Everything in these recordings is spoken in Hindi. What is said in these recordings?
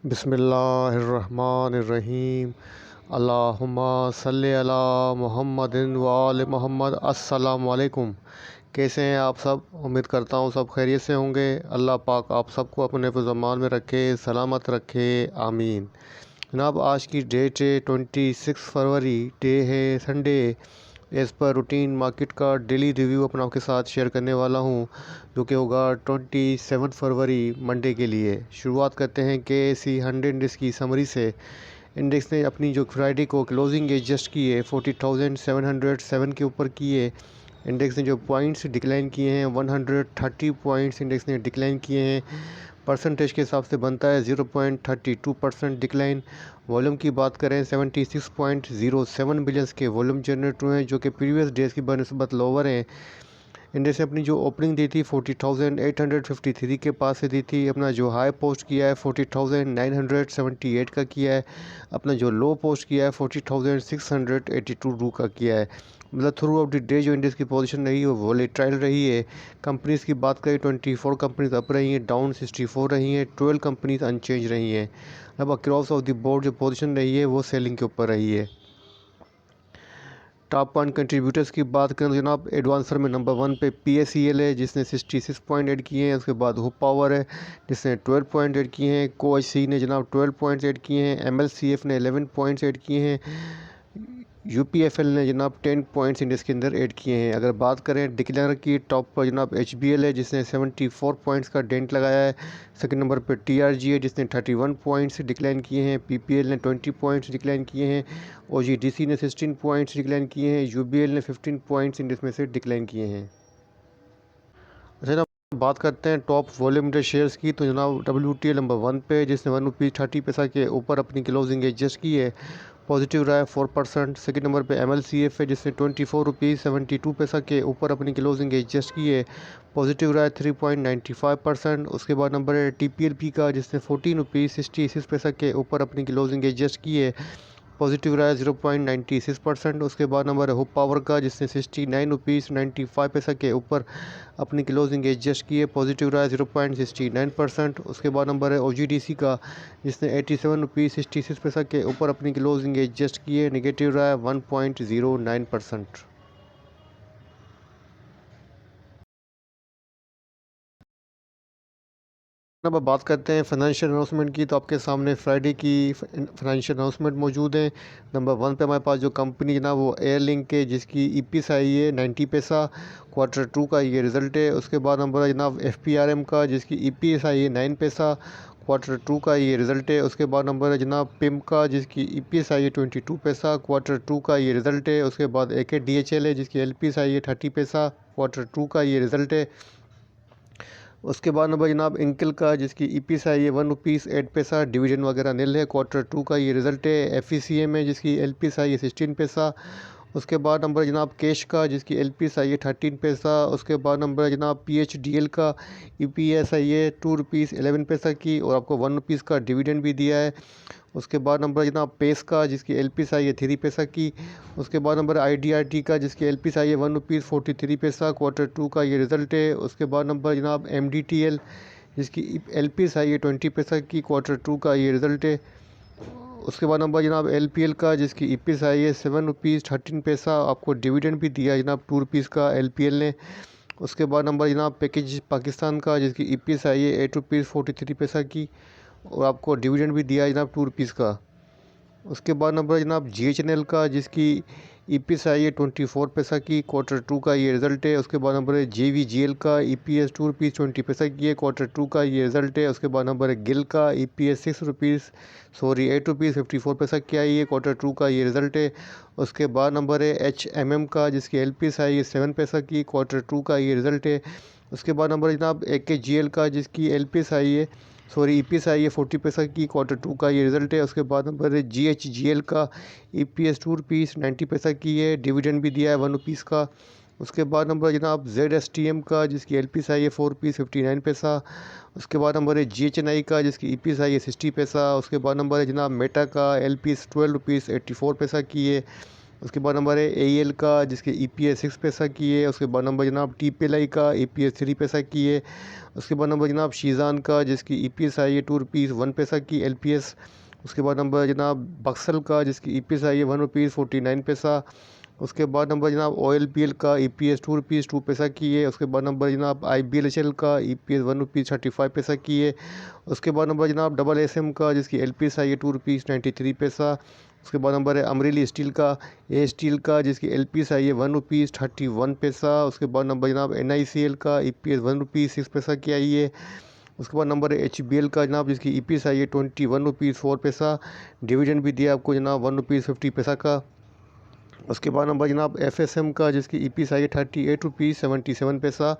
बिस्मिल्लाहिर्रहमानिर्रहीम। अल्लाहुम्मा सल्लि अला मुहम्मदिन व आले मोहम्मद। अस्सलामु अलैकुम। कैसे हैं आप सब? उम्मीद करता हूँ सब खैरियत से होंगे। अल्लाह पाक आप सबको अपने फ़िज़्मान में रखे, सलामत रखे, आमीन। जनाब, आज की डेट है 26 फरवरी, डे है Sunday. As per routine market का डेली रिव्यू अपना आपके साथ शेयर करने वाला हूँ, जो कि होगा 27 फरवरी मंडे के लिए। शुरुआत करते हैं KSE 100 इंडेक्स की समरी से। इंडेक्स ने अपनी जो फ्राइडे को क्लोजिंग एडजस्ट की है 40,707 के ऊपर की है। इंडेक्स ने जो पॉइंट्स डिक्लाइन किए हैं 130 पॉइंट्स इंडेक्स ने डिक्लाइन किए हैं। परसेंटेज के हिसाब से बनता है 0.32% डिक्लाइन। वॉल्यूम की बात करें 76.07 बिलियंस के वॉल्यूम जनरेट हुए हैं, जो कि प्रीवियस डेज की बनस्बत लोअर हैं। इंडेक्स ने अपनी जो ओपनिंग दी थी 40,853 के पास से दी थी। अपना जो हाई पोस्ट किया है 40,978 का किया है। अपना जो लो पोस्ट किया है 40,682 का किया है। मतलब थ्रू आउट द डे जो इंडेक्स की पोजीशन रही है वो वोलेटाइल रही है। कंपनीज़ की बात करें 24 कंपनीज अप रही हैं, डाउन 64 रही हैं, 12 कंपनीज अनचेंज रही हैं। अब अक्रॉस ऑफ द बोर्ड जो पोजीशन रही है वो सेलिंग के ऊपर रही है। टॉप 1 कंट्रीब्यूटर्स की बात करें तो जनाब एडवांसर में नंबर 1 पे PSEL है, जिसने 66 पॉइंट ऐड किए हैं। उसके बाद हुप पावर है, जिसने 12 पॉइंट ऐड किए हैं। कोएचसी ने जनाब 12 पॉइंट्स ऐड किए हैं। MLCF ने 11 पॉइंट्स ऐड किए हैं। UPFL ने जनाब 10 पॉइंट्स इंडेक्स के अंदर ऐड किए हैं। अगर बात करें डिक्लेयर की, टॉप पर जनाब HBL है, जिसने 74 पॉइंट्स का डेंट लगाया है। सेकंड नंबर पर TRG है, जिसने 31 पॉइंट्स डिक्लाइन किए हैं। PPL ने 20 पॉइंट्स डिक्लाइन किए हैं। OGDC ने 16 पॉइंट्स डिक्लाइन किए हैं। UBL ने 15 पॉइंट्स इंडेक्स में से डिक्लाइन किए हैं। अच्छा जनाब, बात करते हैं टॉप वॉल्यूम शेयर्स की, तो जनाब WTL नंबर 1 पे, जिसने 1 रुपीज़ 30 पैसा के ऊपर अपनी क्लोजिंग एडजस्ट की है। पॉजिटिव रहा है 4%। सेकंड नंबर पे MLCF है, जिसने 24 रुपीज़ 72 पैसा के ऊपर अपनी क्लोजिंग एडजस्ट की है। पॉजिटिव रहा है 3.95%। उसके बाद नंबर है TPLP का, जिसने 14 रुपीज़ 66 पैसा के ऊपर अपनी क्लोजिंग एडजस्ट की है। पॉजिटिव रहा है 0.96%। उसके बाद नंबर है हुप पावर का, जिसने 69 रुपीज़ 95 पैसा के ऊपर अपनी क्लोजिंग एडजस्ट की है। पॉजिटिव रहा है 0.69%। उसके बाद नंबर है OGDC का, जिसने 87 रुपीज़ 66 पैसा के ऊपर अपनी क्लोजिंग एडजस्ट की है। निगेटिव रहा है 1.09%। अब बात करते हैं फाइनेंशियल अनाउंसमेंट की, तो आपके सामने फ्राइडे की फाइनेंशियल अनाउंसमेंट मौजूद है। नंबर 1 पे हमारे पास जो कंपनी जनाब वो एयरलिंक के, जिसकी EPS आई है 90 पैसा। क्वार्टर 2 का ये रिज़ल्ट है। उसके बाद नंबर है जनाब FPRM का, जिसकी EPS आई है 9 पैसा। क्वार्टर 2 का ये रिज़ल्ट है। उसके बाद नंबर है जनाब PIM का, जिसकी EPS आई है 22 पैसा। क्वार्टर 2 का ये रिज़ल्ट है। उसके बाद AKDHL है, जिसकी LPS आई है 30 पैसा। क्वार्टर 2 का ये रिज़ल्ट है। उसके बाद नंबर जनाब इंकल का, जिसकी EPS आई है 1 रुपीज़ 8 पैसा। डिवीजन वगैरह नील है। क्वार्टर 2 का ये रिज़ल्ट है। FECM है, जिसकी LPS आई है 16 पैसा। उसके बाद नंबर जनाब कैश का, जिसकी LPS आई है 13 पैसा। उसके बाद नंबर जनाब PHDL का, EPS आई है 2 रुपीज़ 11 पैसा की, और आपको 1 रुपीज़ का डिविडेंड भी दिया है। उसके बाद नंबर जनाब पेस का, जिसकी LPS आई है 3 पैसा की। उसके बाद नंबर IDRT का, जिसकी LPS आई है 1 रुपीज़ 43 पैसा। क्वार्टर 2 का ये रिज़ल्ट है। उसके बाद नंबर जनाब MDTL, जिसकी LPS आई है 20 पैसा की। क्वार्टर 2 का ये रिज़ल्ट है। उसके बाद नंबर जनाब LPL का, जिसकी EPS आई है 7 रुपीज़ 13 पैसा। आपको डिविडेंड भी दिया जनाब 2 रुपीज़ का LPL ने। उसके बाद नंबर जनाब पैकेज पाकिस्तान का, जिसकी EPS आई है 8 रुपीज़ 43 पैसा की, और आपको डिविडेंड भी दिया जनाब 2 रुपीज़ का। उसके बाद नंबर जनाब GHNL का, जिसकी EPS आई है 24 पैसा की। क्वार्टर 2 का ये रिज़ल्ट है। उसके बाद नंबर है JVGL का, EPS 2 रुपीज़ 20 पैसा की है। क्वार्टर 2 का ये रिज़ल्ट है। उसके बाद नंबर है गिल का, EPS 8 रुपीज़ 54 पैसा की आई है। क्वार्टर 2 का ये रिज़ल्ट है। उसके बाद नंबर है HMM का, जिसकी LPS आई है 7 पैसा की। क्वार्टर 2 का ये रिज़ल्ट है। उसके बाद नंबर जनाब AKGL का, जिसकी LPS आई है EPS आई है 40 पैसा की। क्वार्टर 2 का ये रिज़ल्ट है। उसके बाद नंबर है GHGL का, EPS 2 रुपीज़ 90 पैसा की है। डिविडेंड भी दिया है 1 रुपीज़ का। उसके बाद नंबर जनाब ZSTM का, जिसकी LPS आई है 4 रुपीज़ 59 पैसा। उसके बाद नंबर है GHNI का, जिसकी EPS आई है 60 पैसा। उसके बाद नंबर है जनाब मेटा का, LPS 12 रुपीज़ 84 पैसा की है। उसके बाद नंबर है AEL का जिसकी EPS 6 पैसा की है। उसके बाद नंबर जनाब TPLI का EPS 3 पैसा की है। उसके बाद नंबर जनाब शीज़ान का जिसकी EPS आई है 2 रुपीज़ 1 पैसा की LPS। उसके बाद नंबर जनाब बक्सल का जिसकी EPS आई है 1 रुपीज़ 49 पैसा। उसके बाद नंबर जनाब OLPL का EPS 2 रुपीज़ 2 पैसा की है। उसके बाद नंबर जनाब IBLHL का EPS 1 रुपीज़ 35 पैसा की है। उसके बाद नंबर जनाब SSM का जिसकी LPS आई है 2 रुपीज़ 93 पैसा। उसके बाद नंबर है अमरेली स्टील का स्टील का जिसकी LPS आई है 1 रुपीज़ 31 पैसा। उसके बाद नंबर जनाब NICL का EPS 1 रुपीज़ 6 पैसा की आई है। उसके बाद नंबर है HBL का जनाब जिसकी EPS आई है 21 रुपीज़ 4 पैसा। डिविडेंड भी दिया आपको जनाब 1 रुपीज़ 50 पैसा का। उसके बाद नंबर जनाब FSM का जिसकी EPS आई है 38 रुपीज़ 77 पैसा।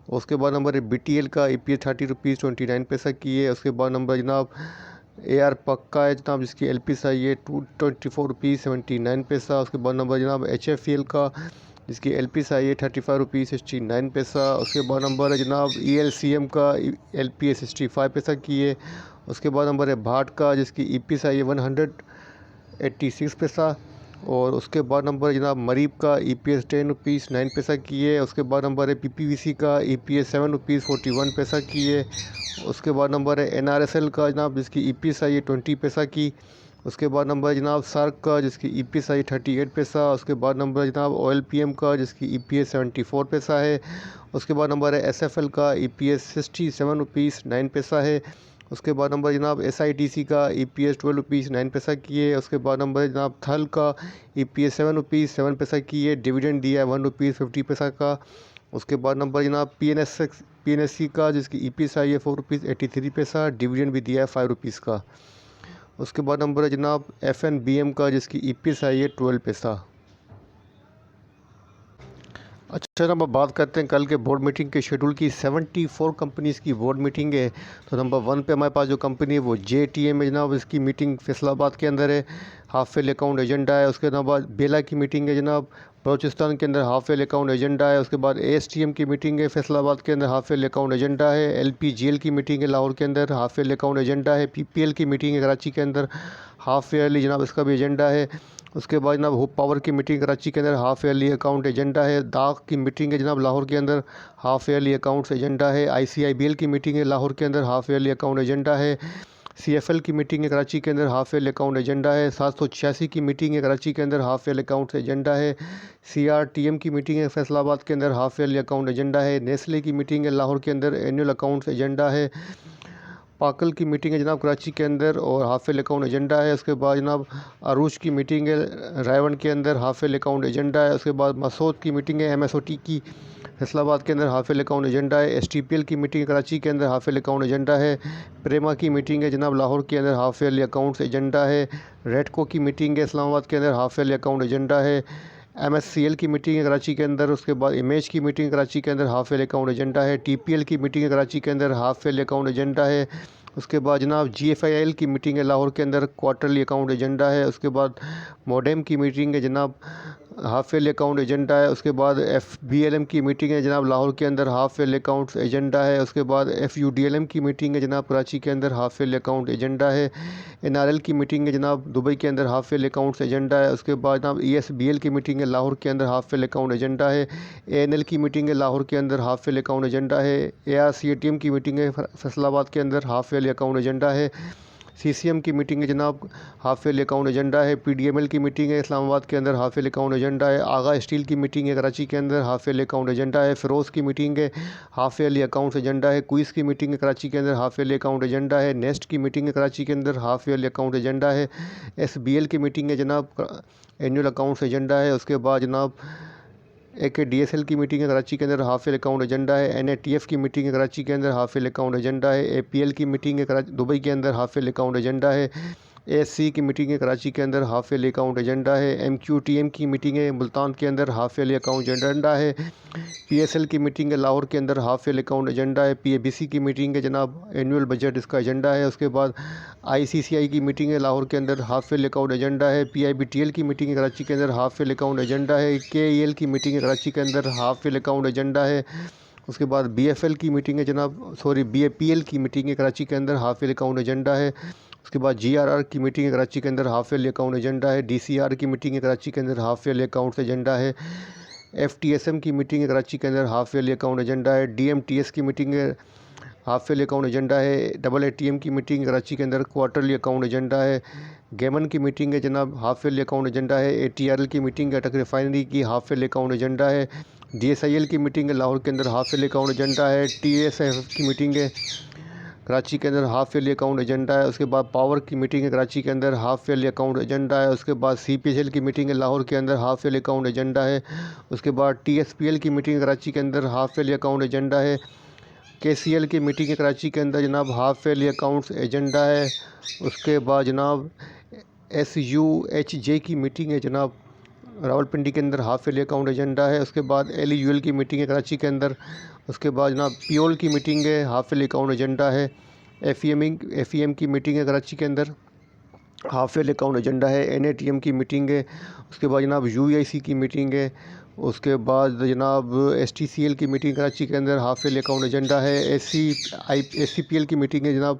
उसके बाद नंबर है BTL का EPS 30 रुपीज़ 29 पैसा की है। उसके बाद नंबर जनाब AR पक्का है जनाब जिसकी LPS आई है 24 रुपीज़ 79 पैसा। उसके बाद नंबर जनाब HFEL का जिसकी LPS आई है 35 रुपीज़ 69 पैसा। उसके बाद नंबर है जनाब ELCM का LPS 65 पैसा की है। उसके बाद नंबर है भाट का जिसकी EPS आई है 186 पैसा। और उसके बाद नंबर जनाब मरीब का EPS 10 रुपीज़ 9 पैसा की है। उसके बाद नंबर है PPVC का EPS 7 रुपीज़ 41 पैसा की है। उसके बाद नंबर है NRSL का जनाब जिसकी EPS आई है 20 पैसा की। उसके बाद नंबर जनाब सार्क का जिसकी EPS आई 38 पैसा। उसके बाद नंबर जनाब OLPM का जिसकी EPS 74 पैसा है। उसके बाद नंबर है SFL का EPS 67 रुपीज़ 9 पैसा है। उसके बाद नंबर जनाब SITC का EPS 12 रुपीज़ 9 पैसा की है। उसके बाद नंबर जनाब थल का EPS 7 रुपीज़ 7 पैसा की है। डिविडेंड दिया है 1 रुपीज़ 50 पैसा का। उसके बाद नंबर जनाब PNSC का जिसकी EPS आई है 4 रुपीज़ 83 पैसा। डिविडेंड भी दिया है 5 रुपीज़ का। उसके बाद नंबर है जनाब FNBM का जिसकी EPS आई है 12 पैसा। अच्छा नंबर बात करते हैं कल के बोर्ड मीटिंग के शेड्यूल की। 74 कंपनीज़ की बोर्ड मीटिंग है। तो नंबर 1 पे हमारे पास जो कंपनी है वो JTM है जनाब। इसकी मीटिंग फैसलाबाद के अंदर है। हाफ फेल अकाउंट एजेंडा है। उसके बाद बेला की मीटिंग है जनाब बलोचिस्तान के अंदर। हाफ फेल अकाउंट एजेंडा है। उसके बाद ASTM की मीटिंग है फैसलाबाद के अंदर। हाफ फेल अकाउंट एजेंडा है। LPGL की मीटिंग है लाहौर के अंदर। हाफ फेल अकाउंट एजेंडा है। PPL की मीटिंग है कराची के अंदर। हाफ ईयरली जनाब इसका भी एजेंडा है। उसके बाद जनाब होप पावर की मीटिंग कराची के अंदर। हाफ ईयरली अकाउंट एजेंडा है। दाग की मीटिंग है जनाब लाहौर के अंदर। हाफ ईयरली अकाउंट्स एजेंडा है। ICIBL की मीटिंग है लाहौर के अंदर। हाफ ईयरली अकाउंट एजेंडा है। CFL की मीटिंग है कराची के अंदर। हाफ ईयरली अकाउंट एजेंडा है। 786 की मीटिंग है कराची के अंदर। हाफ ईयरली अकाउंट्स एजेंडा है। CRTM की मीटिंग है फैसलाबाद के अंदर। हाफ ईयरली अकाउंट एजेंडा है। नेस्ले की मीटिंग है लाहौर के अंदर। एनुअल अकाउंट्स एजेंडा है। पाकल की मीटिंग है जनाब कराची के अंदर और हाफिल अकाउंट एजेंडा है। उसके बाद जनाब अरूज की मीटिंग है रायवन के अंदर। हाफिल अकाउंट एजेंडा है। उसके बाद मसूद की मीटिंग है MSOT की फैसलाबाद के अंदर। हाफिल अकाउंट एजेंडा है। STPL की मीटिंग है कराची के अंदर। हाफिल अकाउंट एजेंडा है। प्रेमा की मीटिंग है जनाब लाहौर के अंदर। हाफिल अकाउंट्स एजेंडा है। रेडको की मीटिंग है इस्लामाबाद के अंदर। हाफिल अकाउंट एजेंडा है। MSCL की मीटिंग है कराची के अंदर। उसके बाद इमेज की मीटिंग कराची के अंदर। हाफ फेल अकाउंट एजेंडा है। TPL की मीटिंग है कराची के अंदर। हाफ फेल अकाउंट एजेंडा है। उसके बाद जनाब GFIL की मीटिंग है लाहौर के अंदर। क्वार्टरली अकाउंट एजेंडा है। उसके बाद मोडेम की मीटिंग है जनाब हाफ फेल अकाउंट एजेंडा है। उसके बाद FBLM की मीटिंग है जनाब लाहौर के अंदर। हाफ फेल अकाउंट्स एजेंडा है। उसके बाद FUDLM की मीटिंग है जनाब कराची के अंदर। हाफ फेल अकाउंट एजेंडा है। NRL की मीटिंग है जनाब दुबई के अंदर। हाफ फेल अकाउंट्स एजेंडा है। उसके बाद जनाब ESBL की मीटिंग है लाहौर के अंदर। हाफ फेल अकाउंट एजेंडा है। ANL की मीटिंग है लाहौर के अंदर। हाफ फेल अकाउंट एजेंडा है। ARCATM की मीटिंग है फैसलाबाद के अंदर। हाफ फेल अकाउंट एजेंडा है। CCM की मीटिंग है जनाब हाफ फेल अकाउंट एजेंडा है। PDML की मीटिंग है इस्लामाबाद के अंदर। हाफ फेल अकाउंट एजेंडा है। आगा स्टील की मीटिंग है कराची के अंदर। हाफ फेल अकाउंट एजेंडा है। फिरोज़ की मीटिंग है हाफ ईयरली अकाउंट्स एजेंडा है। क्विज़ की मीटिंग है कराची के अंदर। हाफ ईयरली अकाउंट एजेंडा है। नेस्ट की मीटिंग है कराची के अंदर। हाफ ईयरली अकाउंट एजेंडा है। SBL की मीटिंग है जनाब एनुअल अकाउंट्स एजेंडा है। उसके बाद जनाब DSL की मीटिंग है कराची के अंदर। हाफ फेल अकाउंट एजेंडा है। NATF की मीटिंग है कराची के अंदर। हाफ फेल अकाउंट एजेंडा है। APL की मीटिंग है दुबई के अंदर। हाफ फेल अकाउंट एजेंडा है। ASC की मीटिंग है कराची के अंदर। हाफ फेल अकाउंट एजेंडा है। MQTM की मीटिंग है मुल्तान के अंदर। हाफ फेल अकाउंट एजेंडा है। PSL की मीटिंग है लाहौर के अंदर। हाफ फेल अकाउंट एजेंडा है। PABC की मीटिंग है जनाब एनुअल बजट इसका एजेंडा है। उसके बाद ICCI की मीटिंग है लाहौर के अंदर। हाफ फेल अकाउंट एजेंडा है। PIBTL की मीटिंग है कराची के अंदर। हाफ फेल अकाउंट एजेंडा है। KEL की मीटिंग है कराची के अंदर। हाफ फेल अकाउंट एजेंडा है। उसके बाद BFL की मीटिंग है जनाब BAPL की मीटिंग है कराची के अंदर। हाफ फेल अकाउंट एजेंडा है। उसके बाद GRR की मीटिंग है कराची के अंदर, हाफ ईयरली अकाउंट एजेंडा है। DCR की मीटिंग है कराची के अंदर, हाफ ईयरली अकाउंट्स एजेंडा है। FTSM की मीटिंग है कराची के अंदर, हाफ ईयरली अकाउंट एजेंडा है। DMTS की मीटिंग है, हाफ ईयरली अकाउंट एजेंडा है। AATM की मीटिंग कराची के अंदर, क्वार्टरली अकाउंट एजेंडा है। गेमन की मीटिंग है जनाब, हाफ ईयरली अकाउंट एजेंडा है। ATRL की मीटिंग है अटक रिफाइनरी की, हाफ ईयरली अकाउंट एजेंडा है। DSIL की मीटिंग है लाहौर के अंदर, हाफ ईयरली अकाउंट एजेंडा है। TSF की मीटिंग है कराची के अंदर, हाफ ईयरली अकाउंट एजेंडा है। उसके बाद पावर की मीटिंग है कराची के अंदर, हाफ ईयरली अकाउंट एजेंडा है। उसके बाद CPCL की मीटिंग है लाहौर के अंदर, हाफ ईयरली अकाउंट एजेंडा है। उसके बाद TSPL की मीटिंग है कराची के अंदर, हाफ ईयरली अकाउंट एजेंडा है। KCL की मीटिंग है कराची के अंदर जनाब, हाफ ईयरली अकाउंट्स एजेंडा है। उसके बाद जनाब SUHJ की मीटिंग है जनाब, रावलपिंडी के अंदर, हाफ ईयरली अकाउंट एजेंडा है। उसके बाद LUL की मीटिंग है कराची के अंदर। उसके बाद जनाब POL की मीटिंग है, हाफ ईयरली अकाउंट एजेंडा है। FEM की मीटिंग है कराची के अंदर, हाफ ईयरली अकाउंट एजेंडा है। NATM की मीटिंग है। उसके बाद जनाब UEIC की मीटिंग है। उसके बाद जनाब STCL की मीटिंग कराची के अंदर, हाफ ईयरली अकाउंट एजेंडा है। SCPL की मीटिंग है जनाब,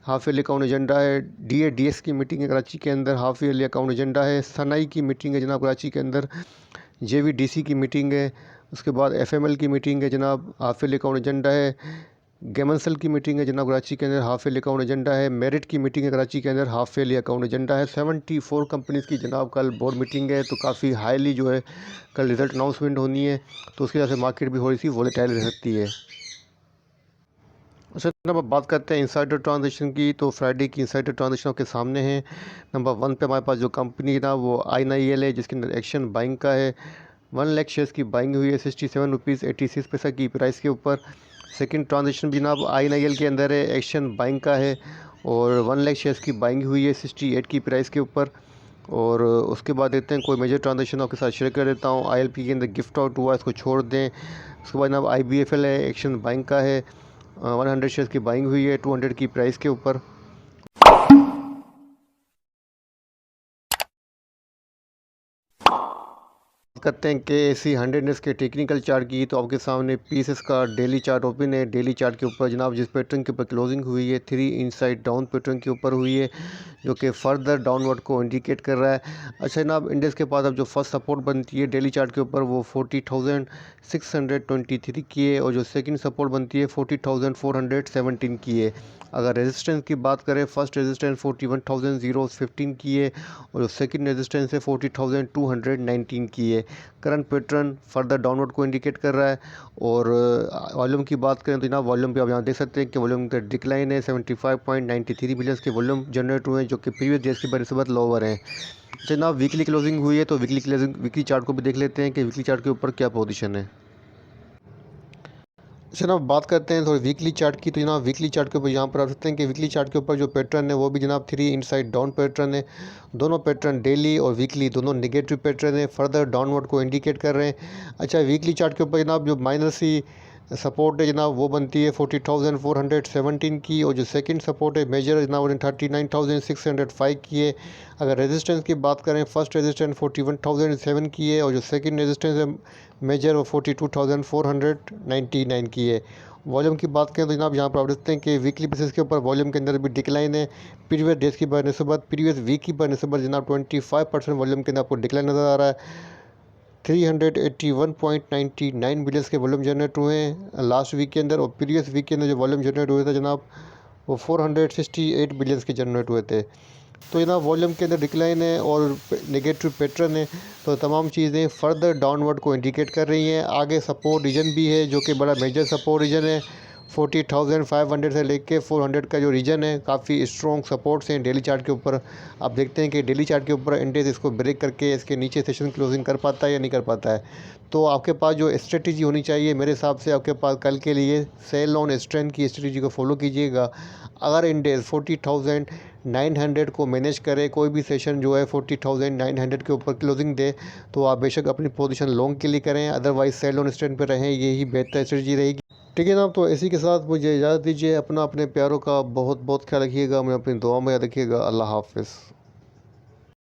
हाफ ईयरली अकाउंट एजेंडा है। DADS की मीटिंग है कराची के अंदर, हाफ ईयरली अकाउंट एजेंडा है। सनाई की मीटिंग है जनाब कराची के अंदर। JVDC की मीटिंग है। उसके बाद FML की मीटिंग है जनाब, हाफ ईयरली अकाउंट एजेंडा है। गेमनसल की मीटिंग है जनाब कराची के अंदर, हाफ ईयरली अकाउंट एजेंडा है। मेरिट की मीटिंग है कराची के अंदर, हाफ ईयरली अकाउंट एजेंडा है। 74 कंपनीज़ की जनाब कल बोर्ड मीटिंग है, तो काफ़ी हाईली जो है कल रिज़ल्ट अनाउंसमेंट होनी है, तो उसकी वजह से मार्केट भी थोड़ी सी वोलेटाइल रह सकती है। अच्छा जनाब, अब बात करते हैं इंसाइडर ट्रांजेक्शन की। तो फ्राइडे की इंसाइडर ट्रांजेक्शन आपके सामने है। नंबर 1 पे हमारे पास जो कंपनी ना वो INIL है, जिसके अंदर एक्शन बाइंग का है। 1 लाख शेयर्स की बाइंग हुई है 67 रुपीज़ 86 की प्राइस के ऊपर। सेकंड ट्रांजेक्शन भी जनाब INIL के अंदर है, एक्शन बाइंग का है, और 1 लाख शेयर्स की बाइंग हुई है 68 की प्राइस के ऊपर। और उसके बाद देखते हैं कोई मेजर ट्रांजेक्शन आपके साथ शेयर कर देता हूँ। ILP के अंदर गिफ्ट आउट हुआ, इसको छोड़ दें। उसके बाद जनाब IBFL है, एक्शन बाइंग का है, 100 शेयर्स की बाइंग हुई है 200 की प्राइस के ऊपर। करते हैं KSE 100 डेज़ के टेक्निकल चार्ट की। तो आपके सामने पीसेस का डेली चार्ट ओपन है। डेली चार्ट के ऊपर जनाब जिस पैटर्न के ऊपर क्लोजिंग हुई है 3 इनसाइड डाउन पैटर्न के ऊपर हुई है, जो कि फर्दर डाउनवर्ड को इंडिकेट कर रहा है। अच्छा जनाब, इंडेक्स के पास अब जो फर्स्ट सपोर्ट बनती है डेली चार्ट के ऊपर वो 40,623 की है, और जो सेकंड सपोर्ट बनती है 40,417 की है। अगर रेजिस्टेंस की बात करें, फर्स्ट रेजिस्टेंस 41,015 की है, और जो सेकंड रेजिस्टेंस है 40,219 की है। करंट पैटर्न फर्दर डाउनवर्ड को इंडिकेट कर रहा है। और वॉल्यूम की बात करें तो जनाब वॉल्यूम पे आप यहाँ देख सकते हैं कि वॉल्यूम का डिक्लाइन है। 75.93 मिलियन के वॉल्यूम जनरेट हुए हैं, जो कि प्रीवियस डेज की बनस्बत लोअर हैं। जनाब वीकली क्लोजिंग हुई है, तो वीकली चार्ट को भी देख लेते हैं कि वीकली चार्ट के ऊपर क्या पोजीशन है। जनाब बात करते हैं थोड़ी वीकली चार्ट की। तो जनाब वीकली चार्ट के ऊपर यहाँ पर आप सकते हैं कि वीकली चार्ट के ऊपर जो पैटर्न है वो भी जनाब 3 इनसाइड डाउन पैटर्न है। दोनों पैटर्न डेली और वीकली दोनों नेगेटिव पैटर्न है, फर्दर डाउनवर्ड को इंडिकेट कर रहे हैं। अच्छा वीकली चार्ट के ऊपर जनाब जो माइनस सी सपोर्ट है जनाब वो बनती है 40,417 की, और जो सेकंड सपोर्ट है मेजर जनाब 39,605 की है। अगर रेजिस्टेंस की बात करें, फर्स्ट रेजिस्टेंस 41,007 की है, और जो सेकंड रेजिस्टेंस है मेजर वो 42,499 की है। वॉल्यूम की बात करें तो जनाब यहाँ पर आप देखते हैं कि वीकली बेसिस के ऊपर वॉल्यूम के अंदर भी डिक्लाइन है। प्रीवियस डेज की बनस्बत प्रीवियस वीक की बनस्बत जनाब 25% वॉल्यूम के अंदर आपको डिक्लाइन नज़र आ रहा है। 381.99 बिलियंस के वॉल्यूम जनरेट हुए हैं लास्ट वीक के अंदर, और प्रीवियस वीक के अंदर जो वॉल्यूम जनरेट हुए थे जनाब वो 468 बिलियंस के जनरेट हुए थे। तो जनाब वॉल्यूम के अंदर डिक्लाइन है और नेगेटिव पैटर्न है, तो तमाम चीज़ें फर्दर डाउनवर्ड को इंडिकेट कर रही हैं। आगे सपोर्ट रीजन भी है, जो कि बड़ा मेजर सपोर्ट रीजन है। 40,500 से लेके 400 का जो रीजन है, काफ़ी स्ट्रॉन्ग सपोर्ट्स हैं डेली चार्ट के ऊपर। आप देखते हैं कि डेली चार्ट के ऊपर इंडेक्स इसको ब्रेक करके इसके नीचे सेशन क्लोजिंग कर पाता है या नहीं कर पाता है। तो आपके पास जो स्ट्रेटजी होनी चाहिए मेरे हिसाब से, आपके पास कल के लिए सेल ऑन स्ट्रेंथ की स्ट्रेटजी को फॉलो कीजिएगा। अगर इंडेक्स 40,900 को मैनेज करे, कोई भी सेशन जो है 40,900 के ऊपर क्लोजिंग दे, तो आप बेशक अपनी पोजीशन लॉन्ग के लिए करें, अदरवाइज सेल ऑन स्ट्रेंथ पर रहें, यही बेहतर स्ट्रेटजी रहेगी। ठीक है जनाब, तो इसी के साथ मुझे इजाज़त दीजिए। अपना अपने प्यारों का बहुत बहुत ख्याल रखिएगा, मैं अपनी दुआ में याद रखिएगा। अल्लाह हाफ़िज़।